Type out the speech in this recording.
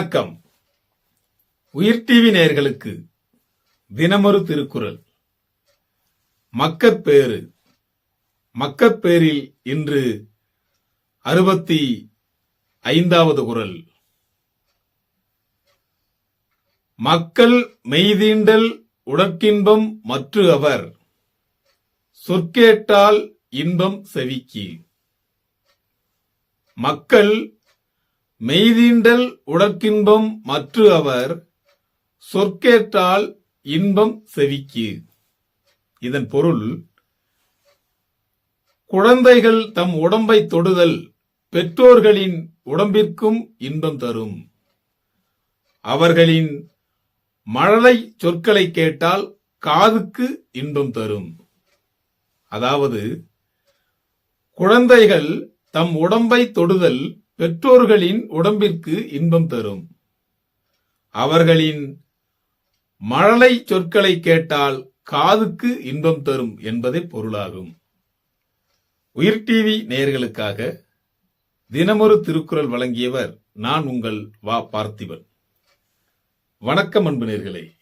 வணக்கம். உயிர் டிவி நேயர்களுக்கு தினமொரு திருக்குறள். மக்கட்பேறு. மக்கட்பேறில் இன்று 65வது குறள். மக்கள் மெய்தீண்டல் உடற்கின்பம் மற்று அவர் சொற்கேட்டால் இன்பம் செவிக்கு. மக்கள் மெய்தீண்டல் உடற்கின்பம் மற்று அவர் சொற்கேட்டால் இன்பம் செவிக்கு. இதன் பொருள், குழந்தைகள் தம் உடம்பை தொடுதல் பெற்றோர்களின் உடம்பிற்கும் இன்பம் தரும். அவர்களின் மழலை சொற்களை கேட்டால் காதுக்கு இன்பம் தரும். அதாவது, குழந்தைகள் தம் உடம்பை தொடுதல் பெற்றோர்களின் உடம்பிற்கு இன்பம் தரும். அவர்களின் மழலை சொற்களை கேட்டால் காதுக்கு இன்பம் தரும் என்பதே பொருளாகும். உயிர் டிவி நேயர்களுக்காக தினமொரு திருக்குறள் வழங்கியவர் நான் உங்கள் வா பார்த்திபன். வணக்கம் அன்பு நேயர்களே.